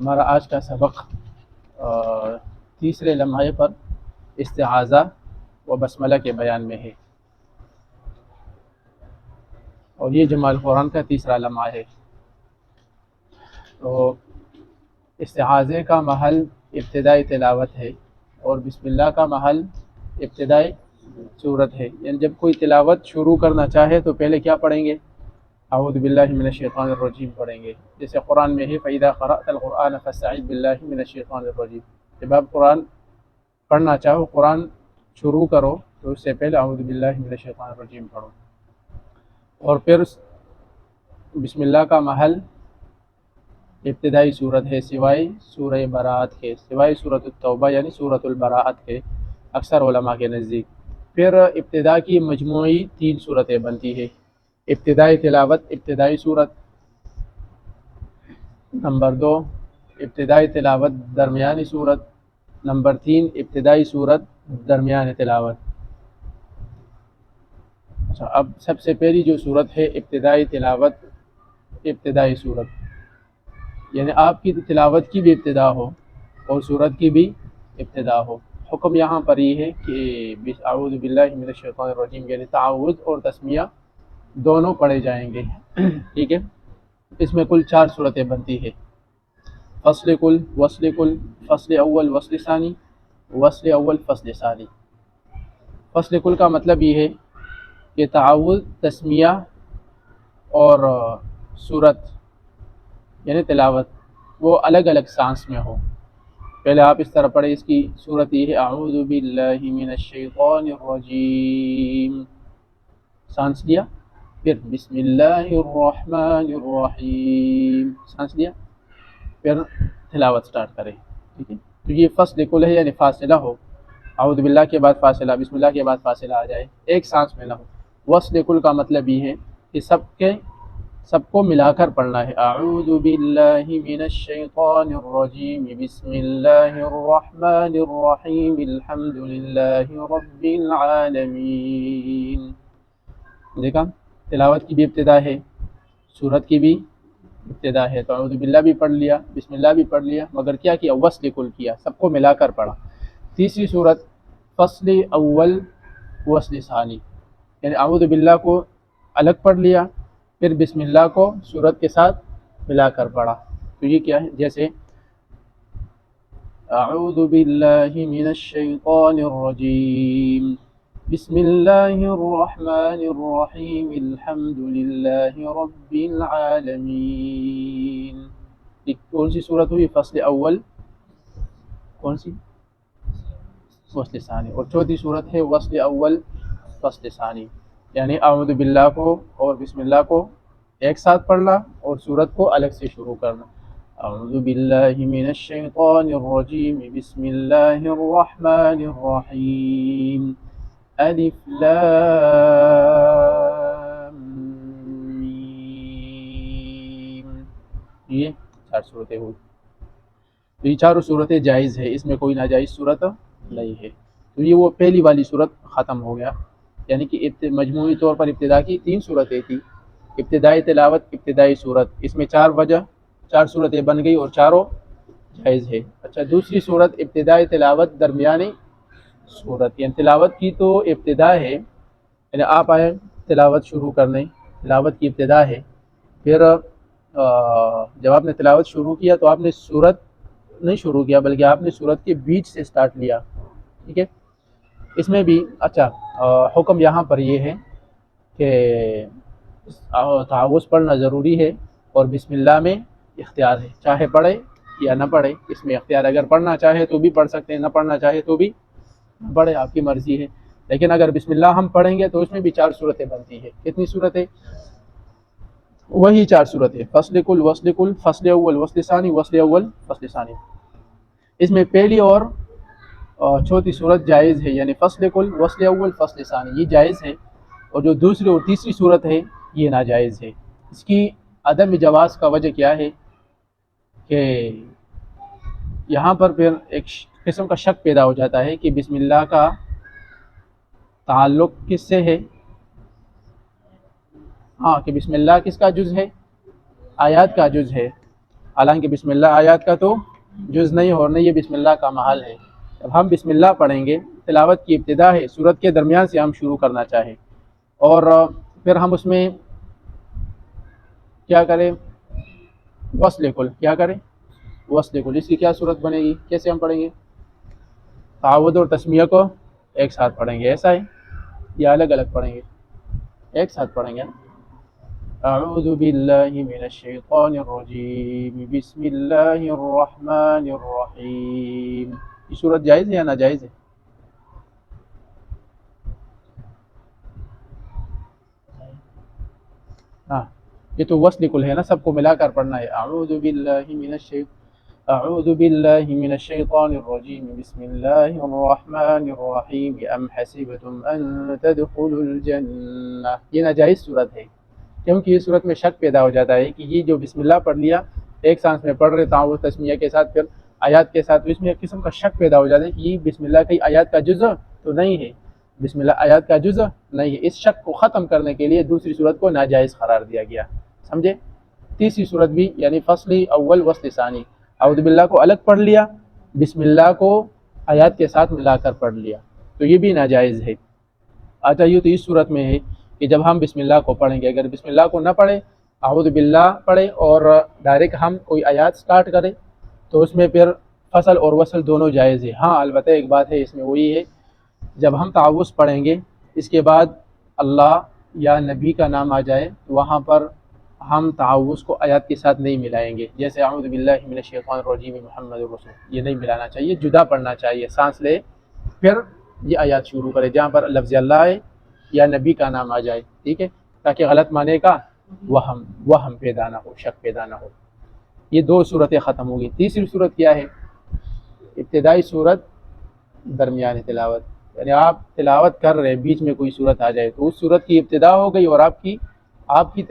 ہمارا آج کا سبق تیسرے لمحے پر استعاذہ و بسملہ کے بیان میں ہے، اور یہ جمع القرآن کا تیسرا لمحہ ہے۔ تو استعاذے کا محل ابتدائی تلاوت ہے اور بسم اللہ کا محل ابتدائی سورت ہے، یعنی جب کوئی تلاوت شروع کرنا چاہے تو پہلے کیا پڑھیں گے؟ اعوذ باللہ من الشیطان الرجیم پڑھیں گے، جیسے قرآن میں ہے فَإِذَا قَرَأْتَ الْقُرْآنَ فَاسْتَعِذْ بِاللَّهِ مِنَ الشَّيْطَانِ الرَّجِيمِ۔ جب آپ قرآن پڑھنا چاہو، قرآن شروع کرو، تو اس سے پہلے اعوذ باللہ من الشیطان الرجیم پڑھو، اور پھر بسم اللہ کا محل ابتدائی صورت ہے سوائے سورہ براءت کے، سوائے سورۃ التوبہ یعنی سورۃ البراءت کے اکثر علماء کے نزدیک۔ پھر ابتدا کی مجموعی 3 صورتیں بنتی ہے، ابتدائی تلاوت ابتدائی صورت، نمبر 2 ابتدائی تلاوت درمیانی صورت، نمبر 3 ابتدائی صورت درمیان تلاوت۔ اچھا، اب سب سے پہلی جو صورت ہے ابتدائی تلاوت ابتدائی صورت، یعنی آپ کی تلاوت کی بھی ابتدا ہو اور صورت کی بھی ابتدا ہو۔ حکم یہاں پر یہ ہے کہ اعوذ باللہ من الشیطان الرجیم یعنی تعوذ اور تسمیہ دونوں پڑھے جائیں گے، ٹھیک ہے۔ اس میں کل 4 صورتیں بنتی ہے، فصل کل، وصل کل، فصل اول، وصل ثانی، وصل اول، فصل ثانی۔ فصل کل کا مطلب یہ ہے کہ تعوذ، تسمیہ اور صورت یعنی تلاوت وہ الگ الگ سانس میں ہو۔ پہلے آپ اس طرح پڑھیں، اس کی صورت یہ ہے اعوذ باللہ من الشیطان الرجیم، سانس لیا، پھر بسم اللہ الرحمن الرحیم، سانس لیا، پھر تلاوت سٹارٹ کریں، ٹھیک ہے۔ تو یہ فصل کل ہے، یعنی فاصلہ ہو، اعوذ باللہ کے بعد فاصلہ، بسم اللہ کے بعد فاصلہ آ جائے، ایک سانس میں نہ ہو۔ وصل کل کا مطلب یہ ہے کہ سب کو ملا کر پڑھنا ہے، اعوذ باللہ من الشیطان الرجیم، بسم اللہ الرحمن الرحیم، الحمد للہ رب العالمین۔ دیکھا، تلاوت کی بھی ابتدا ہے، سورت کی بھی ابتدا ہے، تو اعوذ باللہ بھی پڑھ لیا، بسم اللہ بھی پڑھ لیا، مگر کیا کیا؟ وصل کل کیا، سب کو ملا کر پڑھا۔ تیسری صورت فصل اول، وصل ثانی، یعنی اعوذ باللہ کو الگ پڑھ لیا، پھر بسم اللہ کو سورت کے ساتھ ملا کر پڑھا۔ تو یہ کیا ہے؟ جیسے اعوذ باللہ من الشیطان الرجیم، بسم اللہ الرحمن الرحیم، الحمد للہ رب العالمین۔ یہ کون سی صورت ہوئی؟ فصل اول، کون سی؟ وصل ثانی۔ اور چوتھی صورت ہے وصل اول، فصل ثانی، یعنی اعوذ باللہ کو اور بسم اللہ کو ایک ساتھ پڑھنا اور سورت کو الگ سے شروع کرنا۔ اعوذ باللہ من الشیطان الرجیم، بسم اللہ الرحمن الرحیم، الف لام میم۔ یہ 4 صورتیں ہوئی۔ تو یہ چاروں صورتیں جائز ہے، اس میں کوئی ناجائز صورت نہیں ہے۔ تو یہ وہ پہلی والی صورت ختم ہو گیا، یعنی کہ مجموعی طور پر ابتدا کی 3 صورتیں تھیں، ابتدائی تلاوت ابتدائی صورت، اس میں 4 صورتیں بن گئی اور چاروں جائز ہے۔ اچھا، دوسری صورت ابتدائی تلاوت درمیانی صورت، یعنی تلاوت کی تو ابتدا ہے، یعنی آپ آئے تلاوت شروع کرنے، تلاوت کی ابتدا ہے، پھر جب آپ نے تلاوت شروع کیا تو آپ نے صورت نہیں شروع کیا بلکہ آپ نے صورت کے بیچ سے سٹارٹ لیا، ٹھیک ہے۔ اس میں بھی اچھا حکم یہاں پر یہ ہے کہ تعوذ پڑھنا ضروری ہے اور بسم اللہ میں اختیار ہے، چاہے پڑھے یا نہ پڑھے، اس میں اختیار، اگر پڑھنا چاہے تو بھی پڑھ سکتے ہیں، نہ پڑھنا چاہے تو بھی نہ پڑھے، آپ کی مرضی ہے۔ لیکن اگر بسم اللہ ہم پڑھیں گے تو اس میں بھی 4 صورتیں بنتی ہے۔ کتنی صورتیں؟ وہی 4 صورتیں، فصل کل، وصل کل، فصل اول، وصل ثانی، وصل اول، فصل ثانی۔ اس میں پہلی اور چوتھی صورت جائز ہے، یعنی فصل کل، وصل اول، فصل ثانی، یہ جائز ہے، اور جو دوسری اور تیسری صورت ہے یہ ناجائز ہے۔ اس کی عدم جواز کا وجہ کیا ہے کہ یہاں پر پھر ایک قسم کا شک پیدا ہو جاتا ہے کہ بسم اللہ کا تعلق کس سے ہے؟ کہ بسم اللہ کس کا جز ہے؟ آیات کا جز ہے، حالانکہ بسم اللہ آیات کا تو جز نہیں اور نہیں یہ بسم اللہ کا محل ہے. جب ہم بسم اللہ پڑھیں گے تلاوت کی ابتدا ہے، سورت کے درمیان سے ہم شروع کرنا چاہیں اور پھر ہم اس میں کیا کریں، وصل کل کیا کریں، وصل کل. اس کی کیا صورت بنے گی، کیسے ہم پڑھیں گے؟ تعاوذ اور تسمیہ کو ایک ساتھ پڑھیں گے، ایسا ہے یا الگ الگ پڑھیں گے؟ ایک ساتھ پڑھیں گے. اعوذ باللہ من الشیطان الرجیم بسم اللہ الرحمن الرحیم. یہ صورت جائز ہے یا ناجائز ہے؟ ہاں یہ تو وصل کل ہے نا، سب کو ملا کر پڑھنا ہے. اعوذ باللہ من الشیطان الرجیم بسم اللہ الرحمن الرحیم ام حسبتم ان تدخلوا الجنہ. یہ ناجائز صورت ہے کیونکہ یہ صورت میں شک پیدا ہو جاتا ہے کہ یہ جو بسم اللہ پڑھ لیا ایک سانس میں پڑھ رہے تعاوذ تسمیہ کے ساتھ پھر آیات کے ساتھ، اس میں ایک قسم کا شک پیدا ہو جاتا ہے کہ یہ بسم اللہ کی آیات کا جزء تو نہیں ہے، بسم اللہ آیات کا جزء نہیں ہے. اس شک کو ختم کرنے کے لیے دوسری صورت کو ناجائز قرار دیا گیا، سمجھے؟ تیسری صورت بھی یعنی فصل اول وصل ثانی، اعوذ باللہ کو الگ پڑھ لیا، بسم اللہ کو آیات کے ساتھ ملا کر پڑھ لیا، تو یہ بھی ناجائز ہے. اچھا یہ تو اس صورت میں ہے کہ جب ہم بسم اللہ کو پڑھیں گے، اگر بسم اللہ کو نہ پڑھیں اعوذ باللہ پڑھیں اور ڈائریکٹ ہم کوئی آیات سٹارٹ کریں تو اس میں پھر فصل اور وصل دونوں جائز ہے. ہاں البتہ ایک بات ہے اس میں، وہی ہے جب ہم تعوذ پڑھیں گے اس کے بعد اللہ یا نبی کا نام آ جائے تو وہاں پر ہم تعوذ کو آیات کے ساتھ نہیں ملائیں گے. جیسے اعوذ باللہ من الشیطان الرجیم محمد الرسول، یہ نہیں ملانا چاہیے، جدا پڑھنا چاہیے. سانس لے پھر یہ آیات شروع کرے جہاں پر لفظ اللہ ہے یا نبی کا نام آ جائے، ٹھیک ہے، تاکہ غلط معنی کا وہم پیدا نہ ہو، شک پیدا نہ ہو. یہ دو صورتیں ختم ہوگی. تیسری صورت کیا ہے؟ ابتدائی صورت درمیانی تلاوت، یعنی آپ تلاوت کر رہے بیچ میں کوئی صورت آ جائے تو اس صورت کی ابتدا ہو گئی اور آپ کی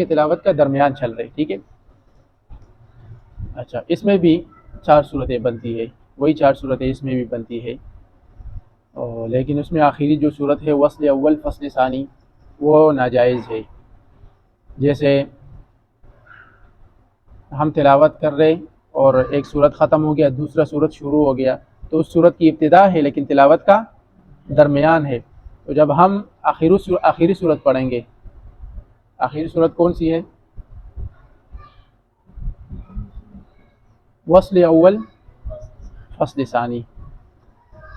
تلاوت کا درمیان چل رہی، ٹھیک ہے. اچھا اس میں بھی 4 صورتیں بنتی ہے، وہی 4 صورتیں اس میں بھی بنتی ہے، لیکن اس میں آخری جو صورت ہے وصل اول فصل ثانی وہ ناجائز ہے. جیسے ہم تلاوت کر رہے اور ایک صورت ختم ہو گیا دوسرا صورت شروع ہو گیا تو اس صورت کی ابتدا ہے لیکن تلاوت کا درمیان ہے. تو جب ہم آخری صورت پڑھیں گے، آخری صورت کون سی ہے؟ وصل اول فصل ثانی.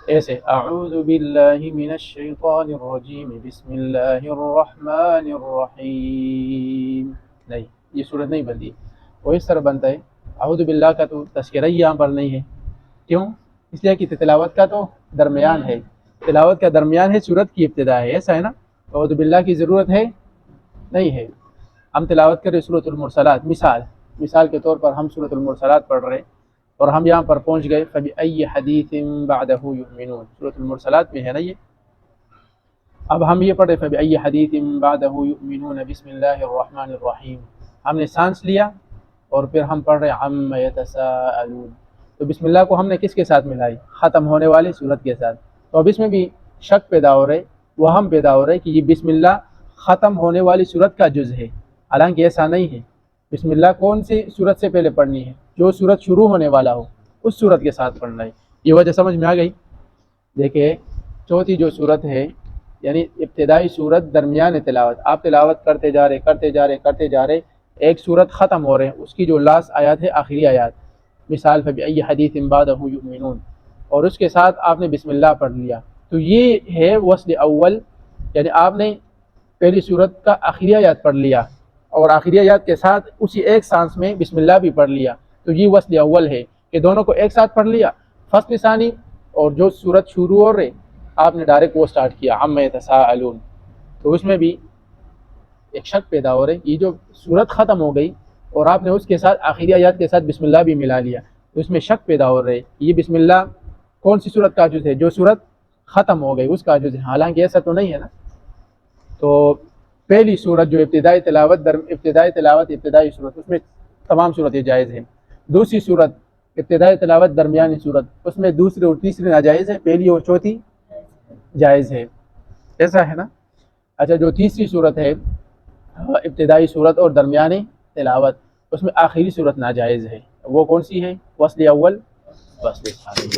ایسے اعوذ باللہ من الشیطان الرجیم بسم اللہ الرحمن الرحیم، نہیں یہ صورت نہیں بنتی. وہ اس طرح بنتا ہے اعوذ باللہ کا تو تذکرہ ہی یہاں پر نہیں ہے. کیوں؟ اس لیے کہ تلاوت کا تو درمیان ہے، تلاوت کا درمیان ہے، صورت کی ابتدا ہے، ایسا ہے نا. اعوذ باللہ کی ضرورت ہے نہیں ہے. ہم تلاوت کریں سورۃ المرسلات، مثال کے طور پر ہم سورۃ المرسلات پڑھ رہے اور ہم یہاں پر پہنچ گئے فبأي حدیث بعدہ یؤمنون، سورۃ المرسلات میں ہے نا یہ. اب ہم یہ پڑھ رہے فبأي حدیث بعدہ یؤمنون بسم اللہ الرحمن الرحیم، ہم نے سانس لیا اور پھر ہم پڑھ رہے عما یتساءلون. تو بسم اللہ کو ہم نے کس کے ساتھ ملائی؟ ختم ہونے والی صورت کے ساتھ. تو اب اس میں بھی شک پیدا ہو رہے، وہم پیدا ہو رہے کہ یہ بسم اللہ ختم ہونے والی صورت کا جز ہے، حالانکہ ایسا نہیں ہے. بسم اللہ کون سی صورت سے پہلے پڑھنی ہے؟ جو صورت شروع ہونے والا ہو اس صورت کے ساتھ پڑھنا ہے. یہ وجہ سمجھ میں آ گئی؟ دیکھیں چوتھی جو صورت ہے یعنی ابتدائی صورت درمیان تلاوت، آپ تلاوت کرتے جا رہے ایک صورت ختم ہو رہے ہیں، اس کی جو لاسٹ آیات ہے آخری آیات، مثال فبأي حدیث بعدہ یؤمنون، اور اس کے ساتھ آپ نے بسم اللہ پڑھ لیا تو یہ ہے وصل اول. یعنی آپ نے پہلی صورت کا آخری آیات پڑھ لیا اور آخری آیات کے ساتھ اسی ایک سانس میں بسم اللہ بھی پڑھ لیا تو یہ وصل اول ہے کہ دونوں کو ایک ساتھ پڑھ لیا. فصل ثانی اور جو صورت شروع ہو رہے آپ نے ڈائریکٹ وہ سٹارٹ کیا عما یتساءلون، تو اس میں بھی ایک شک پیدا ہو رہے. یہ جو صورت ختم ہو گئی اور آپ نے اس کے ساتھ آخری آیات کے ساتھ بسم اللہ بھی ملا لیا تو اس میں شک پیدا ہو رہے یہ بسم اللہ کون سی صورت کا جز ہے؟ جو صورت ختم ہو گئی اس کا جز ہے، حالانکہ ایسا تو نہیں ہے نا. تو پہلی صورت جو ابتدائی صورت اس میں تمام صورتیں جائز ہیں. دوسری صورت ابتدائی تلاوت درمیانی صورت، اس میں دوسری اور تیسری ناجائز ہے، پہلی اور چوتھی جائز ہے، ایسا ہے نا. اچھا جو تیسری صورت ہے ابتدائی صورت اور درمیانی تلاوت، اس میں آخری صورت ناجائز ہے، وہ کون سی ہے؟ وصل اول، وصل ثانی۔